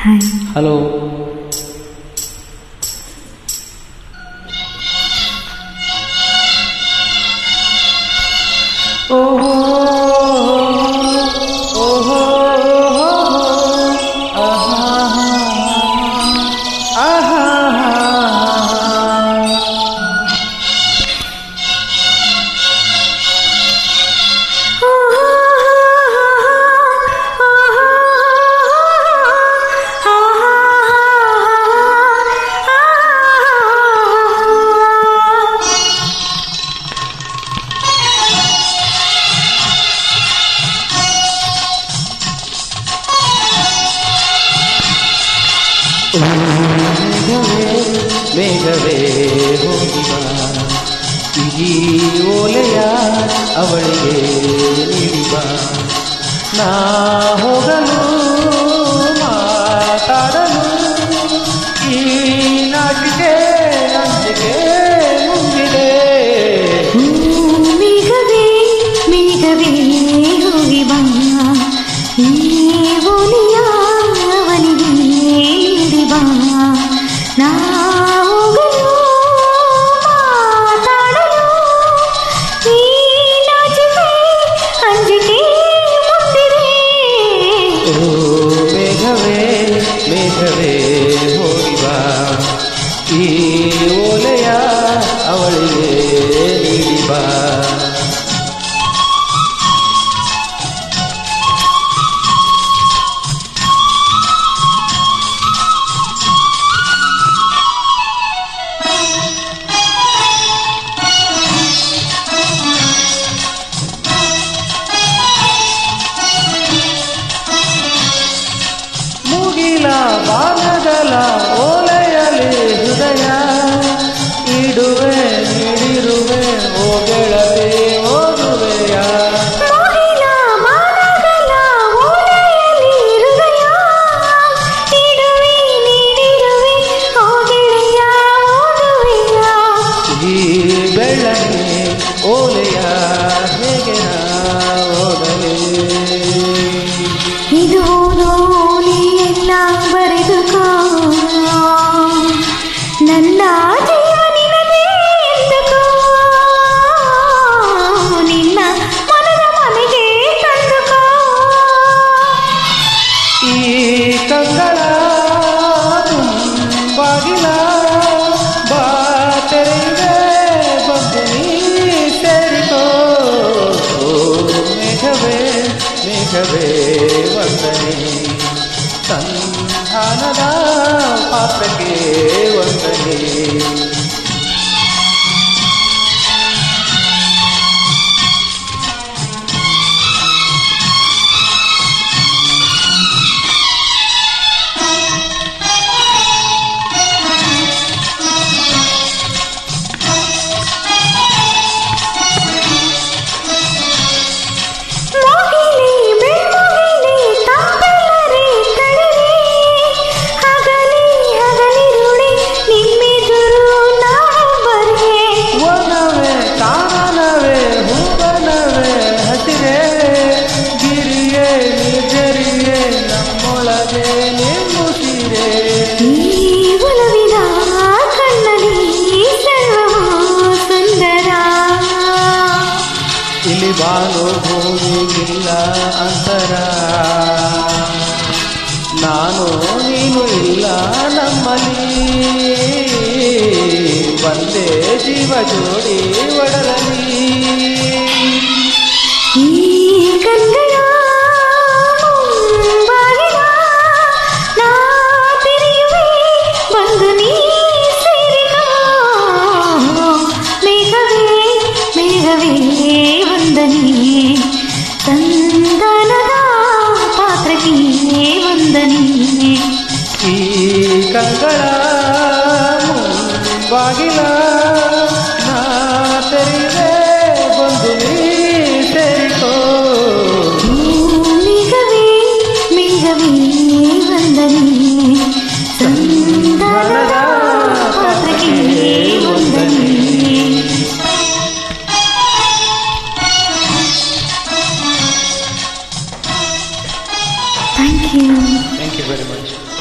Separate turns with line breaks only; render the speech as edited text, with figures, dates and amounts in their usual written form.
Hi.
Hello. ಓಹೋ ಓಹೋ ಆಹಾ ಆಹಾ ಮೇಘವೇ ಹೋಗಿ ಬಾ, ಈ ಓಲೆಯ ಅವಳಿಗೆ ನೀಡಿ ಬಾ. ನಾ ಹೋಗಲು ಮಾತಾಡಲು ಈ ನಾಟಿಗೆ ನಂಬಿಕೆ ಮುಂದಿದೆ.
ಮೇಘವೇ ಮೇಘವೇ ಹೋಗಿ ಬಾ, ಈ ಓಲೆಯ ಅವನಿಗೆ ನೀಡಿ ಬಾ. ನಾ ಹೋಗಲು ಮಾತಾಡಲು ಈ ನಾಚಿಕೆ ಅಂಜಿಕೆ ಮುಂದಿದೆ.
ಓ ಮೇಘವೇ ಮೇಘವೇ ಹೋಗಿ ಬಾ, ಈ ಓಲೆಯ ಅವಳಿಗೆ ನೀಡಿ ಬಾ. ಬಾನಗಲ ಓಲೆಯಲಿ ಹೃದಯ ಇಡುವೆ ನೀಡಿರುವೆ, ಓ ಗೆಳತಿ ಓದುವೆಯ. ಈ ಬೆಳ್ಳನೆ ಓಲೆಯ ಹೇಗೆ ಓದಲೇ?
ಇದು ಎಲ್ಲ ಬರೆದುಕೋ, ನನ್ನ ಜೀವ ನಿನಗೆ ಎಂದುಕೋ, ನಿನ್ನ ಮನದ ಮನೆಗೆ ತಂದುಕೋ.
ಈ ಕಂಗಳ ಬಾಗಿಲ ಬಾ ತೆರೆಯುವೆ, ಬಂದು ನೀ ಸೇರಿಕೋ. ಮೇಘವೇ ಮೇಘವೇ ವಂದನೆ, ಸಂಧಾನದ ಪಾತ್ರಕ್ಕೆ ವಂದನೆ. ಇಲ್ಲಿ ಬಾಳು ಭೂಮಿಗಿಲ್ಲ ಅಂತರ, ನಾನು ನೀನು ಇಲ್ಲ ನಮ್ಮಲ್ಲಿ, ಒಂದೇ ಜೀವ ಜೋಡಿ ಒಡಲಲ್ಲಿ.
ಸಂಧಾನದ ಪಾತ್ರಕ್ಕೆ ವಂದನೆ.
ಈ ಕಂಗಳ ಬಾಗಿಲ ನಾ ತೆರೆಯುವೆ, ಬಂದು ನೀ ಸೇರಿಕೋ.
ಮೇಘವೇ ಮೇಘವೇ ವಂದನೆ, ಸಂಧಾನದ ಪಾತ್ರಕ್ಕೆ ವಂದನೆ. Thank you.
Thank you very much.